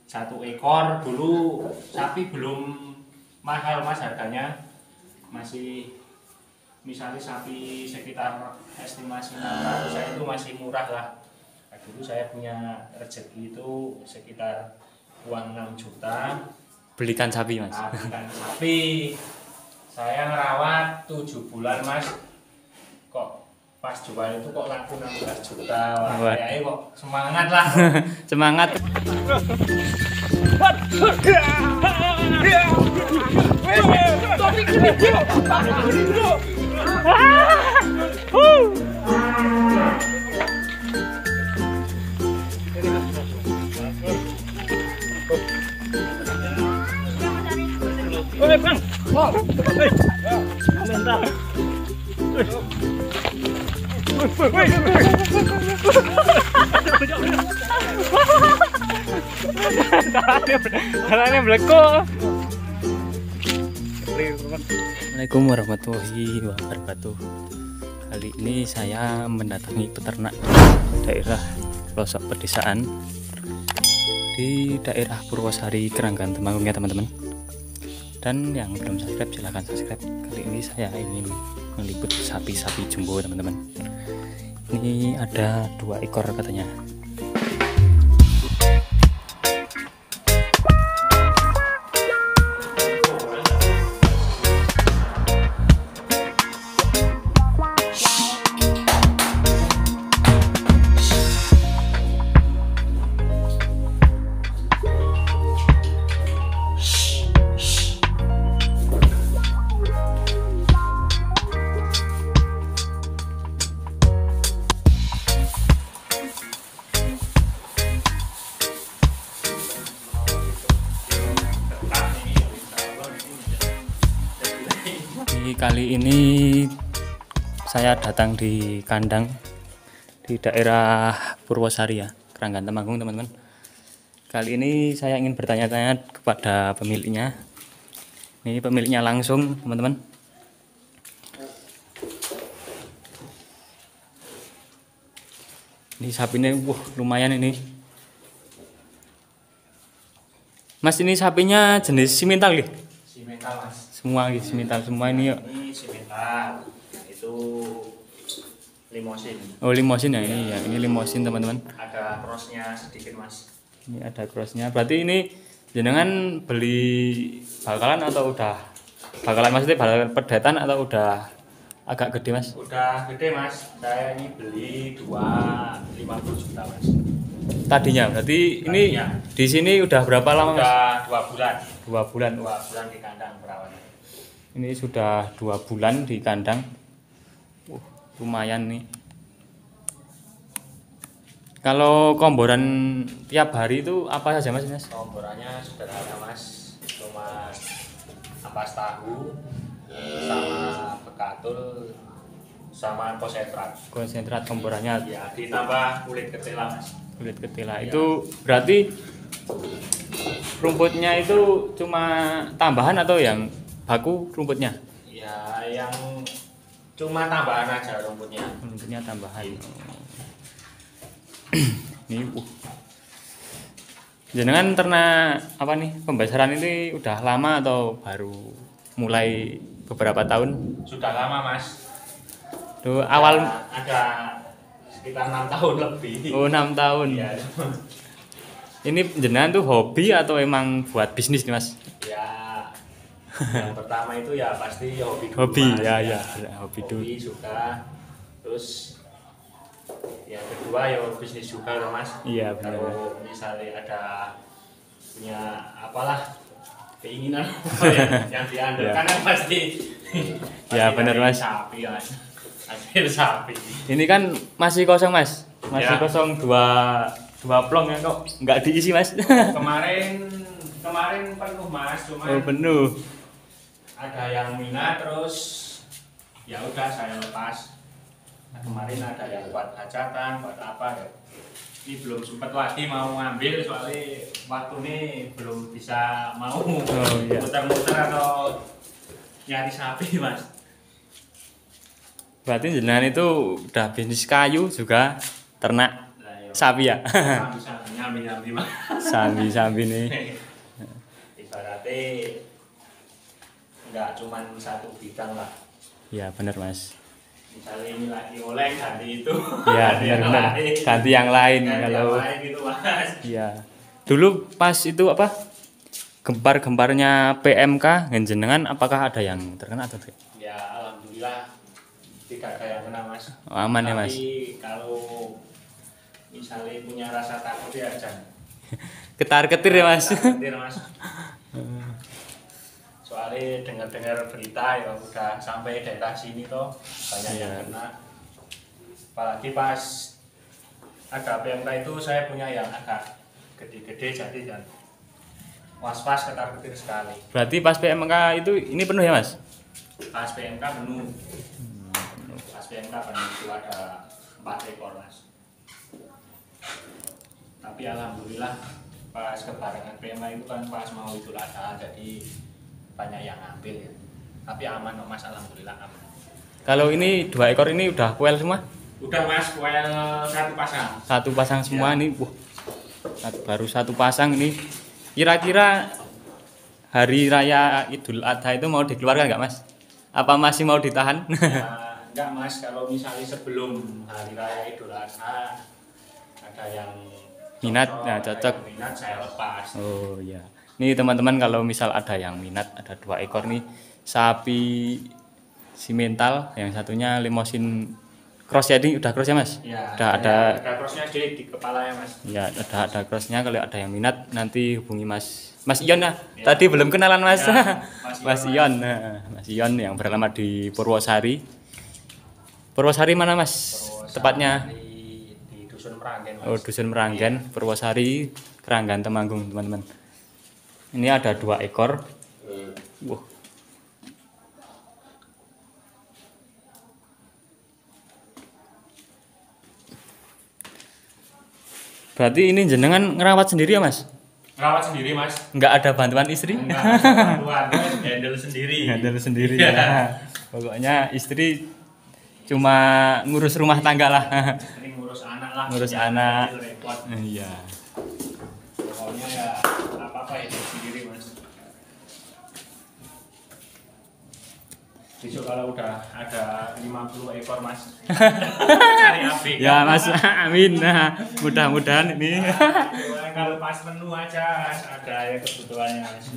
1 ekor. Dulu sapi belum mahal mas harganya, masih misalnya sapi sekitar estimasi 600 saya itu masih murah lah. Nah, dulu saya punya rezeki itu sekitar uang 6 juta Belikan sapi mas. belikan sapi. Saya ngerawat 7 bulan mas, kok pas jual itu kok laku 16 juta. Wah, kayaknya kok semangat lah. Semangat. Caranya beleko. Assalamualaikum warahmatullahi wabarakatuh. Kali ini saya mendatangi peternak daerah pelosok pedesaan di daerah Purwosari, Keranggan Temanggung ya teman-teman. Dan yang belum subscribe silahkan subscribe. Kali ini saya ingin meliput sapi-sapi jumbo teman-teman. Ini ada 2 ekor katanya. Kali ini saya datang di kandang di daerah Purwosari ya, Keranggan Temanggung teman-teman. Kali ini saya ingin bertanya-tanya kepada pemiliknya. Ini pemiliknya langsung teman-teman. Ini sapinya, lumayan ini. Mas, ini sapinya jenis simental gitu? Simental mas. Semua gitu, simental semua ini yuk. Ini simental, itu limosin. Oh, limosin ya ini ya, ini limosin teman-teman. Ada crossnya sedikit mas. Ini ada crossnya. Berarti ini jenengan beli bakalan atau udah bakalan, maksudnya bakalan perdetan atau udah agak gede mas? Udah gede mas. Saya ini beli 250 juta mas. Tadinya berarti ini di sini udah berapa lama mas? Udah 2 bulan. 2 bulan. 2 bulan di kandang perawatan. Ini sudah 2 bulan di kandang. Lumayan nih. Kalau komboran tiap hari itu apa saja mas? Komborannya sederhana mas, cuma ampas tahu sama bekatul sama konsentrat. Konsentrat komborannya Ya, ditambah kulit ketela mas. Kulit ketela ya. Itu berarti rumputnya itu cuma tambahan atau yang baku rumputnya? Ya, yang cuma tambahan aja rumputnya. Rumputnya tambahan. Ini jenengan ternak apa nih? Pembesaran ini udah lama atau baru mulai beberapa tahun? Sudah lama mas. Tuh awal ada sekitar 6 tahun lebih. Oh, 6 tahun. Ya. Ini jenengan tuh hobi atau emang buat bisnis nih mas? Ya, yang pertama itu ya pasti hobi dulu, Hobi mas. ya, hobi dulu. Hobi suka, terus yang kedua ya bisnis juga loh mas. Iya benar. Kalau misalnya ada punya apalah keinginan yang diandalkan kan pasti. Ya benar mas. Sapi mas. Hasil sapi. Ini kan masih kosong mas, masih Ya. kosong dua plong ya, kok nggak diisi mas? Kemarin penuh mas, cuma Oh penuh. ada yang minat terus ya udah saya lepas. Nah, kemarin ada yang buat hajatan, buat apa ya. Ini belum sempat lagi mau ngambil soalnya waktu ini belum bisa mau iya. muter-muter atau nyari sapi mas. Berarti jenengan itu udah bisnis kayu juga ternak Nah, ya. sapi ya? Bisa nyambi-nyambi mas. Sambi-sambi nih. Ibaratnya nggak cuma satu bidang lah. Ya bener mas. Misalnya ini lagi oleng ganti itu. Ya bener-bener ganti yang lain kalau. Yang lain gitu mas. Ya. Dulu pas itu apa? Gempar-gemparnya PMK jenengan apakah ada yang terkena atau tidak? Ya alhamdulillah tidak ada yang kena mas. Oh, aman ya mas. Tapi kalau misalnya punya rasa takut ya jangan. Ketar-ketir ya mas. Ketar-ketir mas. Soalnya dengar-dengar berita ya udah sampai daerah sini toh banyak yang kena. Apalagi pas ada PMK itu saya punya yang agak gede-gede jadi dan was-was ketar-ketir sekali. Berarti pas PMK itu ini penuh ya mas? Pas PMK penuh. Pas PMK penuh itu ada 4 ekor mas. Tapi alhamdulillah pas kebarengan PMK itu kan pas mau Idul Adha jadi banyak yang ngambil ya. Tapi aman kok mas, alhamdulillah aman. Kalau ini 2 ekor ini udah kuel semua? Udah mas, kuel 1 pasang. 1 pasang semua ya. Ini baru 1 pasang ini. Kira-kira hari raya Idul Adha itu mau dikeluarkan nggak mas? Apa masih mau ditahan? Ya, enggak mas, kalau misalnya sebelum hari raya Idul Adha ada yang minat, nah cocok. Minat saya lepas. Oh iya. Nih teman-teman kalau misal ada yang minat, ada 2 ekor nih sapi simental, yang satunya limosin cross ya, udah cross ya mas? Ya, udah ada crossnya di kepala ya mas. Ya ada crossnya, kalau ada yang minat nanti hubungi Mas Ion ya. Tadi belum kenalan mas. Ya, Mas Ion, Mas Ion yang beralamat di Purwosari. Purwosari mana mas? Purwosari, Tepatnya di Dusun Meranggen mas. Oh Dusun Meranggen, Purwosari, Keranggan Temanggung teman-teman. Ini ada 2 ekor. Wah. Berarti ini jenengan ngerawat sendiri ya mas? Ngerawat sendiri mas. Nggak ada bantuan istri? Enggak ada bantuan, handle sendiri. Handle sendiri Ya. ya. Pokoknya istri cuma ngurus rumah tangga lah. Ini ngurus anak lah. Ngurus Ya, anak. repot. Iya. Pokoknya ya apa-apa ya sendiri mas. Besok kalau udah ada 50 ekor mas, cari ABK. Ya mas, amin. Nah, mudah-mudahan ini. Kalau pas menu aja ada ya kebutuhannya mas.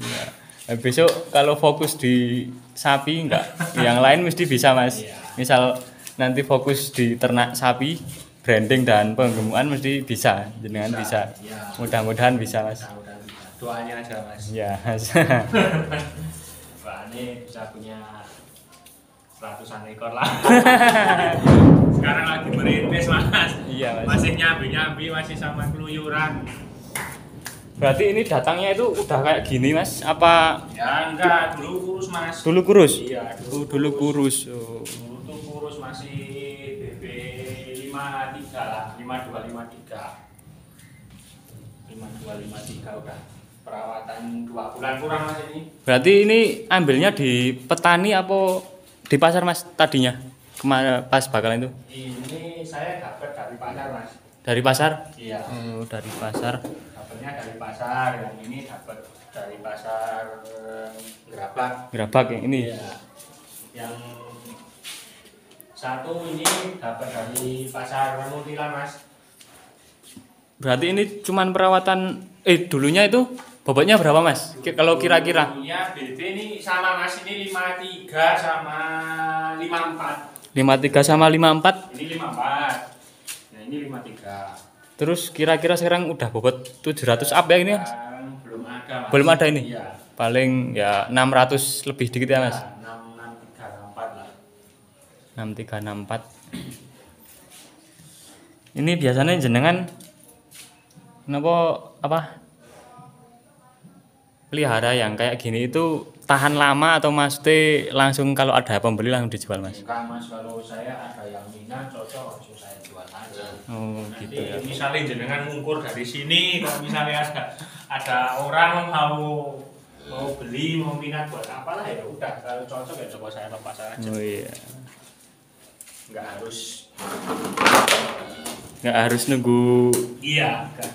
Besok kalau fokus di sapi enggak, yang lain mesti bisa mas. Iya. Misal nanti fokus di ternak sapi, branding dan penggemukan mesti bisa, jenengan bisa. Ya. Mudah-mudahan bisa mas. Mudah-mudahan bisa. Doanya aja mas. Ya mas. Wah ini bisa punya ratusan ekor lah. Sekarang lagi merintis mas. Iya mas. Masih nyambi-nyambi, masih sama keluyuran. Berarti ini datangnya itu udah kayak gini mas? Apa Ya enggak, dulu kurus mas. dulu kurus? Iya, Dulu kurus. Oh. Dulu tuh kurus masih BB 53 lah, 5253. 5253 udah perawatan 2 bulan kurang mas ini. Berarti ini ambilnya di petani apa di pasar mas tadinya? Kemarin pas bakalan itu? Ini saya dapat dari pasar mas. Dari pasar? Iya. Oh, dari pasar. Dapatnya dari pasar, yang ini dapat dari pasar Gerabak. Gerabak yang ini. Iya. Yang satu ini dapat dari pasar Mutilan mas. Berarti ini cuman perawatan dulunya itu bobotnya berapa mas? Kalau kira-kira? Dulunya BB ini sama mas, ini 53 sama 54. 53 sama 54. Ini 54. Nah, ini 53. Terus kira-kira sekarang udah bobot 700 up ya ini mas? Belum ada mas. Belum ada ini? Iya. Paling ya 600 lebih dikit ya mas? 6364 lah. 6364. Ini biasanya jenengan kenapa apa pelihara yang kayak gini itu tahan lama atau maksudnya langsung kalau ada pembeli langsung dijual mas? Enggak mas, kalau saya ada yang minat cocok langsung saya jual aja. Oh Nanti gitu ya. misalnya jenengan ngukur dari sini, kalau misalnya ada orang mau beli, mau minat buat apalah ya udah, kalau cocok ya coba saya lepas aja. Oh iya. Nggak harus Nggak harus nunggu. iya enggak.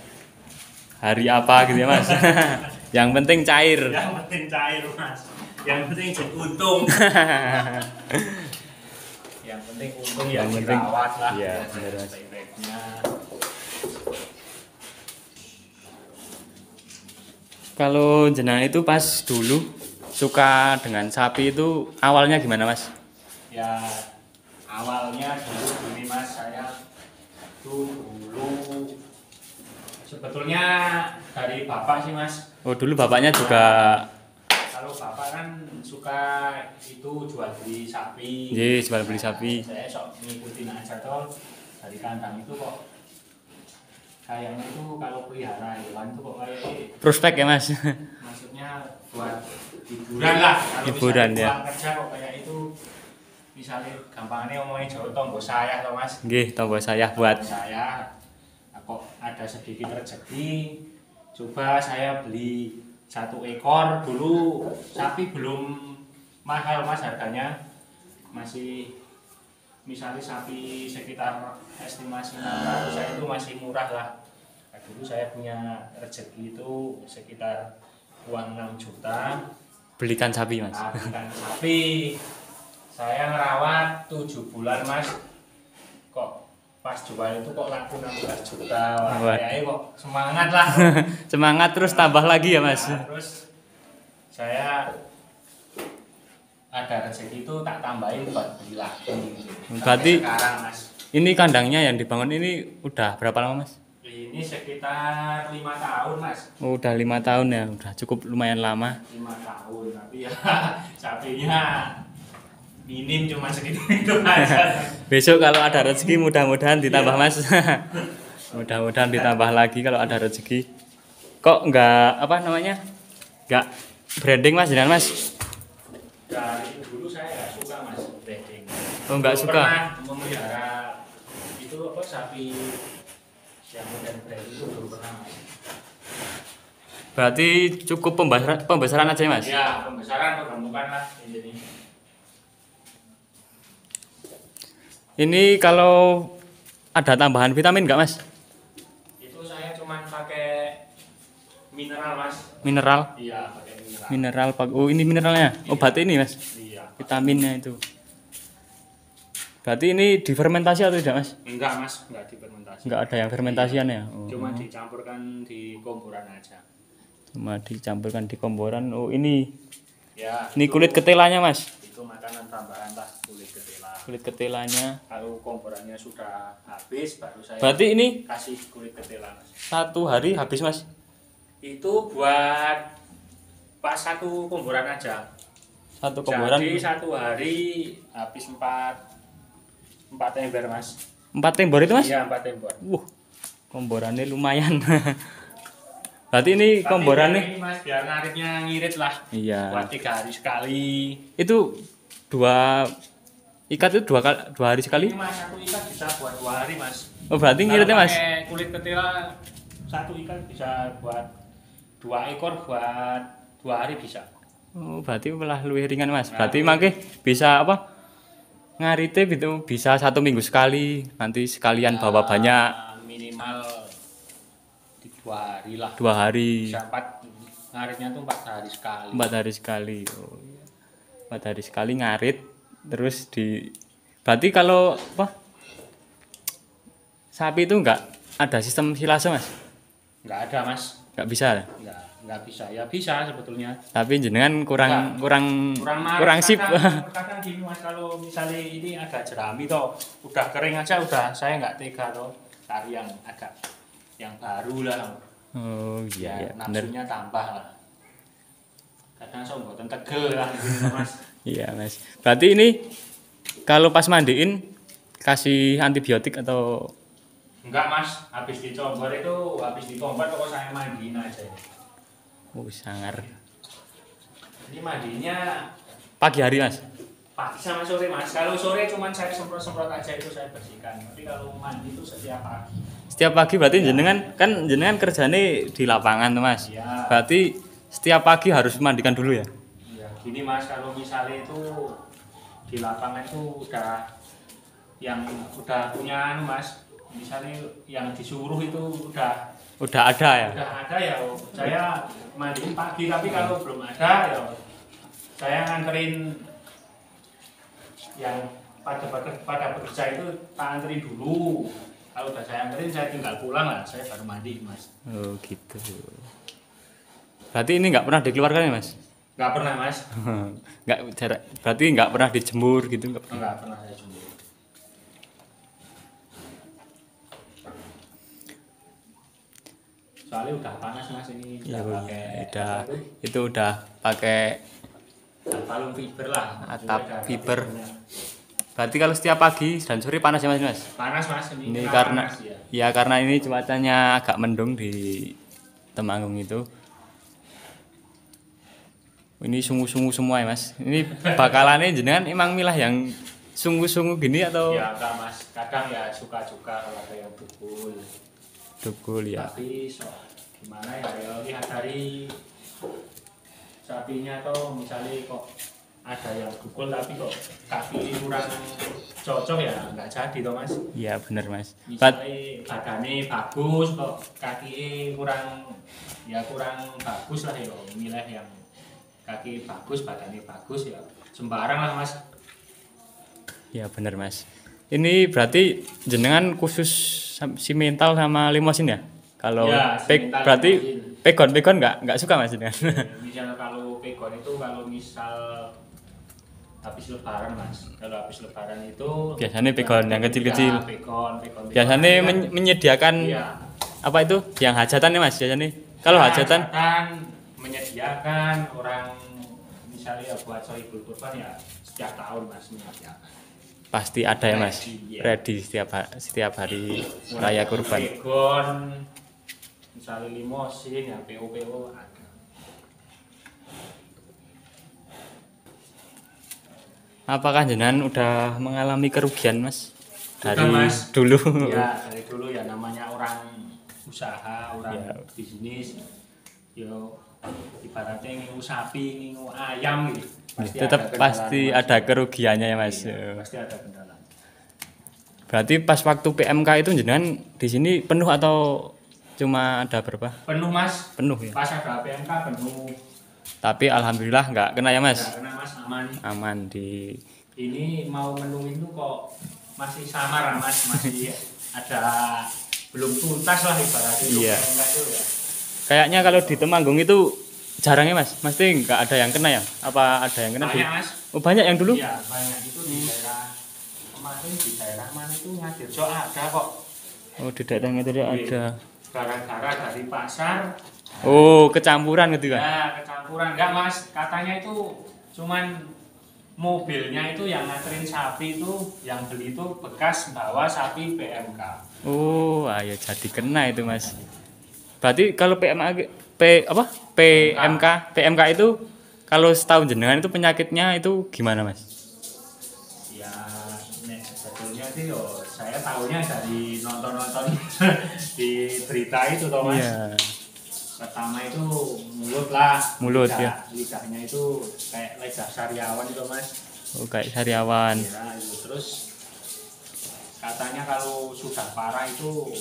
hari apa gitu ya mas. Yang penting cair. Yang penting cair mas, yang penting jadi untung. Yang penting untung ya, Yang penting dirawat lah. iya, Ya, bener, Mas. sebaik-baiknya. Kalau jenengan itu pas dulu suka dengan sapi itu awalnya gimana mas? Ya awalnya dulu gini mas, saya tuh dulu sebetulnya dari bapak sih mas. Oh dulu bapaknya juga. Kalau bapak kan suka itu jual beli sapi. Iya, jual beli sapi. Saya sok ngikutin aja toh, dari kandang itu kok kayaknya tuh kalau pelihara hewan tuh kok kayak Prospek ya mas? maksudnya buat hiburan lah. Kalau Hiburan, misalnya ya. pulang kerja kok kayak itu, misalnya gampangnya ngomongin Jawa tonggo saya toh mas. Nggih, tombol saya buat. Saya kok ada sedikit rezeki, coba saya beli 1 ekor. Dulu sapi belum mahal mas harganya, masih misalnya sapi sekitar estimasi 600 saya itu masih murah lah. Nah, dulu saya punya rezeki itu sekitar uang 6 juta. Belikan sapi mas. Nah, belikan sapi, saya ngerawat 7 bulan mas, kok pas jual itu kok laku 16 juta. Wah, kayaknya kok semangat lah. Semangat terus tambah lagi ya mas. Nah, terus saya ada rezeki itu tak tambahin buat beli lagi. Berarti Sekarang mas, ini kandangnya yang dibangun ini udah berapa lama mas? ini sekitar 5 tahun mas. Oh, udah 5 tahun ya, udah cukup lumayan lama. 5 tahun, tapi ya sapinya minim cuma segitu itu aja. Besok kalau ada rezeki mudah-mudahan ditambah mas. Mudah-mudahan ditambah lagi kalau ada rezeki. Kok nggak apa namanya? Nggak branding mas, jangan mas? Dari dulu saya nggak suka mas branding. Oh nggak Belum suka. Pernah memelihara itu apa sapi yang modern brand itu belum pernah mas. Berarti cukup pembesaran aja ya mas? Ya pembesaran pergemukan lah ini. Ini kalau ada tambahan vitamin nggak mas? Itu saya cuma pakai mineral mas. Mineral? Iya pakai mineral. Mineral, oh ini mineralnya, obat ini mas? Iya. Vitaminnya itu. Berarti ini difermentasi atau tidak mas? Enggak mas, enggak difermentasi. Enggak ada yang fermentasian ya? Oh. Cuma dicampurkan di komporan aja. Cuma dicampurkan di komporan. Oh ini Ya. ini kulit ketelanya mas? Itu makanan tambahan lah, kulit ketela. Kulit ketelanya. Kalau komporannya sudah habis baru saya Berarti ini kasih kulit ketela mas. 1 hari habis mas? Itu buat pas 1 komporan aja. 1 komporan? Jadi 1 hari habis 4 ember mas. 4 tembor itu mas? Iya 4 tembor. Komborannya lumayan. Berarti ini Tapi komborannya? ini mas biar nariknya ngirit lah. Iya. Buat 3 hari sekali. Itu 2 ikat itu 2 hari sekali? Ini mas 1 ikat bisa buat 2 hari mas. Oh berarti ngiritnya mas? Kalau pakai kulit ketela 1 ikat bisa buat 2 ekor buat 2 hari bisa. Oh berarti malah lebih ringan mas. Berarti makanya bisa apa? Ngarite itu bisa 1 minggu sekali. Nanti sekalian bawa banyak. Minimal di 2 hari lah. 2 hari. Bisa 4 ngaritnya tuh 4 hari sekali. 4 hari sekali. Oh, iya. 4 hari sekali ngarit. Terus di. Berarti kalau apa? Sapi itu enggak ada sistem silase mas? Enggak ada mas. Enggak bisa. Enggak bisa. Ya bisa sebetulnya. Tapi jenengan kurang Marah. sip. Kadang gini mas, kalau misalnya ini agak jerami toh, udah kering aja udah saya nggak tega toh, cari yang agak yang baru lah. Oh Ya, iya, bener. nafsunya tambah lah. Kadang saya mboten tegel lah gitu mas. Iya mas. Berarti ini kalau pas mandiin kasih antibiotik atau? Enggak mas, habis dicombor itu habis ditombor kok saya mandiin aja. Oh sangar. Ini mandinya Pagi hari mas? pagi sama sore mas. Kalau sore cuma saya semprot-semprot aja itu saya bersihkan. Tapi kalau mandi itu setiap pagi. Setiap pagi berarti jenengan kerjanya di lapangan tuh mas. Iya. Berarti setiap pagi harus mandikan dulu ya? Iya. Gini mas, kalau misalnya itu di lapangan itu udah yang udah punya anu mas. Misalnya yang disuruh itu udah Udah ada ya? Udah ada ya, saya mandiin pagi, tapi kalau belum ada ya saya nganterin yang pada bekerja itu tak anterin dulu. Kalau udah saya anterin saya tinggal pulang lah, saya baru mandi Mas. Oh gitu. Berarti ini nggak pernah dikeluarkan ya Mas? Nggak pernah Mas. Nggak, berarti nggak pernah dijemur gitu? Nggak pernah saya jemur. Soalnya udah panas Mas ini, Ya, pakai itu udah pakai balung fiber lah. atap Sudah ada fiber. fibernya. Berarti kalau setiap pagi dan sore panas ya Mas? Panas Mas ini. Ini Kenapa karena panas, ya? ya karena ini cuacanya agak mendung di Temanggung itu. Ini sungguh-sungguh semua ya Mas. Ini bakalannya jenengan emang milah yang sungguh-sungguh gini atau Ya enggak Mas, kadang ya suka-suka kalau ada yang dukul. dukul ya? Tapi gimana ya, lihat dari sapinya atau misalnya kok ada yang dukul tapi kok kaki kurang cocok ya nggak jadi toh Mas. Iya bener Mas. Misalnya badannya bagus kok kaki kurang bagus lah ya, milih yang kaki bagus badannya bagus ya sembarang lah Mas. Ya bener Mas. Ini berarti jenengan khusus simental sama limosin ya? Kalau Ya, simental, berarti limosin. pegon nggak suka Mas jenengan? Misalnya kalau pegon itu kalau misal habis lebaran Mas, kalau habis lebaran itu Biasanya pegon yang kecil-kecil. Ya, pegon Biasanya menyediakan iya. apa itu? Yang hajatan ya Mas biasanya. Kalau Ya, hajatan menyediakan orang misalnya buat sohibul kurban ya setiap tahun Mas menyediakan. pasti ada ya Mas. Ready, ya. Ready setiap hari raya kurban. Pegon, misalnya limosin, ya PO ada. Apakah jenengan udah mengalami kerugian Mas? Dari Mas. dulu. Ya dari dulu ya namanya orang usaha, orang Ya. bisnis, yo ibaratnya ngingu sapi, ngingu ayam gitu. Tetap ada pasti kendala, ada kerugiannya ya Mas. Iya, pasti ada kendala. Berarti pas waktu PMK itu jenengan di sini penuh atau cuma ada berapa? Penuh Mas, Penuh ya. pas ada PMK penuh. Tapi alhamdulillah nggak kena ya Mas. Nggak kena Mas, aman. Aman di Ini mau menu itu kok masih samar Mas, masih ada belum tuntas lah ibaratnya. Iya. PMK itu ya. kayaknya kalau di Temanggung itu jarang ya Mas. Mesti nggak ada yang kena ya? Apa ada yang kena? Banyak Mas. Oh banyak yang dulu? Iya banyak itu di daerah kemarin di daerah mana itu Ngadirjo ada kok. Oh di daerahnya tadi ada. Gara-gara dari pasar. Oh kecampuran gitu kan? Ya kecampuran enggak Mas, katanya itu cuman mobilnya itu yang nganterin sapi itu yang beli itu bekas bawa sapi PMK. Oh ayo jadi kena itu Mas. Berarti kalau PMK itu kalau setahun jenengan itu penyakitnya itu gimana Mas? Ya nek sebetulnya sih yo saya tahunya dari nonton-nonton di berita itu toh Mas. Iya. Pertama itu mulut lah. Mulut, lidah, ya. Lidahnya itu kayak lidah sariawan itu Mas. Oh kayak sariawan. Ya, itu terus katanya kalau sudah parah itu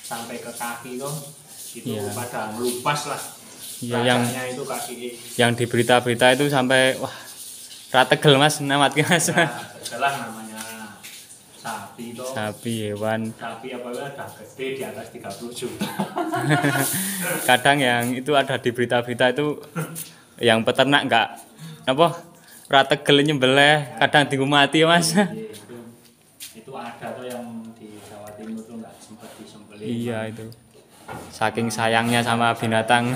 sampai ke kaki tuh itu Iya. pada melupas lah. Iya, yang Rasanya itu kaki. di berita-berita itu sampai wah rategel Mas namatnya Mas. Ya, setelah namanya sapi itu. Sapi hewan. Sapi apabila udah gede di atas 30 juta. Kadang yang itu ada di berita-berita itu yang peternak nggak apa rategel nyembelih kadang dihumati Mas. Iya, itu ada tuh yang di Jawa Timur tuh nggak sempat disembelih. Iya itu. Saking sayangnya sama binatang.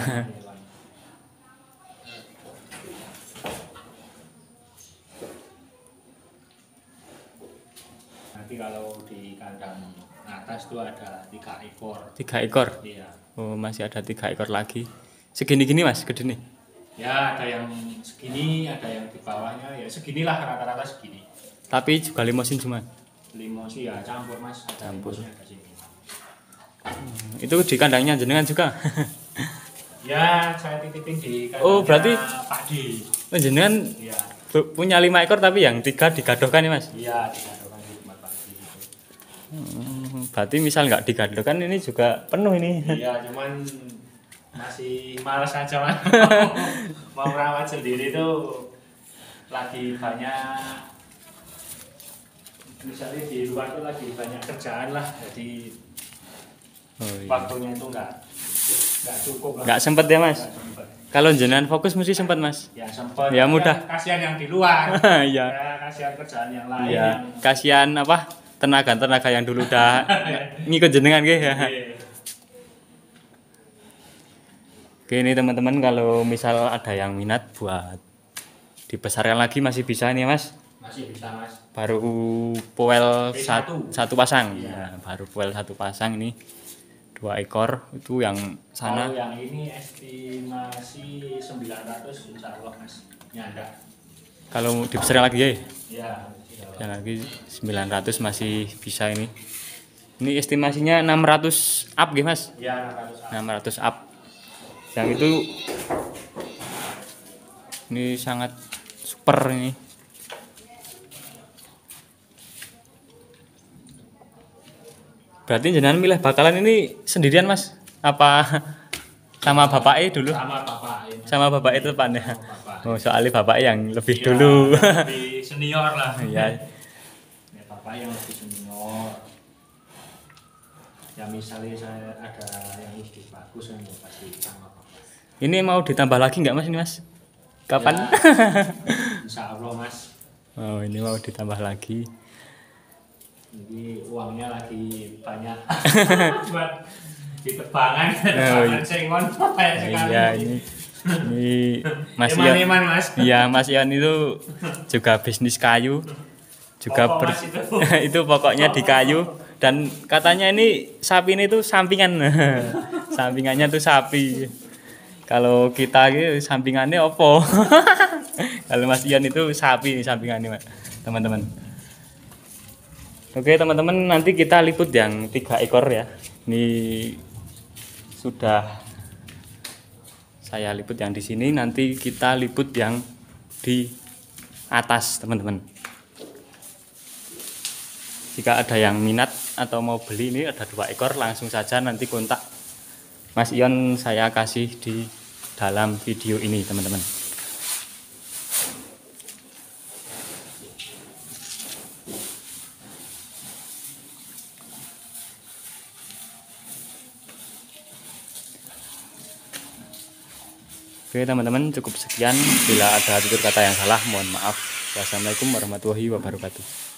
Nanti kalau di kandang atas tuh ada 3 ekor. 3 ekor. Iya. Oh masih ada 3 ekor lagi. Segini-gini Mas, gede nih. Ya ada yang segini, ada yang di bawahnya ya seginilah rata-rata segini. Tapi juga limosin cuma. Limosi ya campur Mas, ada Campur. limosnya ada sini. Itu di kandangnya jenengan juga. Ya saya titipin di kandangnya Oh, berarti Pak D. Oh, jenengan Iya. punya 5 ekor tapi yang 3 digadohkan ya Mas. Iya, digadohkan di tempat Pak D itu. Berarti misal nggak digandol kan ini juga penuh ini. Iya, cuman masih males aja mas. Mau merawat sendiri tuh lagi banyak, misalnya di luar tuh lagi banyak kerjaan lah, jadi waktunya itu nggak cukup lah. Nggak sempet ya mas. Nggak sempet. Kalau jenengan fokus mesti sempat mas. Ya sempet. Ya mudah. Kasihan yang di luar. Iya. Ya, kasihan kerjaan yang lain. Iya. Yang... Kasihan apa tenaga yang dulu udah ngikut jenengan gitu ya. Oke ini teman-teman, kalau misal ada yang minat buat dibesarkan lagi masih bisa nih mas. Masih bisa mas. Baru poel Satu. satu pasang. Iya. Nah, baru poel satu pasang ini 2 ekor itu yang sana. Kalau yang ini estimasi 900 insya Allah mas, nyanda. Kalau dibesarkan lagi ya? Ya. Yang lagi 900 masih bisa ini. Ini estimasinya 600 up gitu mas? Ya 600. 600 up. Yang itu ini sangat super ini. Berarti jenengan milih bakalan ini sendirian mas? Apa sama bapaknya dulu? Sama bapak. Sama bapak itu depannya. Oh soalnya bapak yang lebih Iya, dulu. lebih senior lah. Iya. Ya, bapak yang lebih senior. Ya misalnya saya ada yang lebih bagus kan ya pasti sama bapak. Ini mau ditambah lagi nggak mas ini mas? Kapan? Ya, insya Allah mas. Oh ini mau ditambah lagi. Jadi uangnya lagi banyak buat di tebangan, Oh, iya. sengon banyak sekali. Iya ini Mas Ion. Eman-eman, Mas. Iya Mas Ion itu juga bisnis kayu, juga Pokok, Mas, itu. itu pokoknya di kayu, dan katanya ini sapi ini tuh sampingan. Sampingannya tuh sapi. Kalau kita gitu sampingannya opo. Kalau Mas Ion itu sapi nih sampingannya teman-teman. Oke teman-teman, nanti kita liput yang 3 ekor ya. Ini sudah saya liput yang di sini, nanti kita liput yang di atas teman-teman. Jika ada yang minat atau mau beli, ini ada 2 ekor, langsung saja nanti kontak Mas Ion, saya kasih di dalam video ini teman-teman. Oke teman-teman, cukup sekian. Bila ada tutur kata yang salah mohon maaf. Wassalamualaikum warahmatullahi wabarakatuh.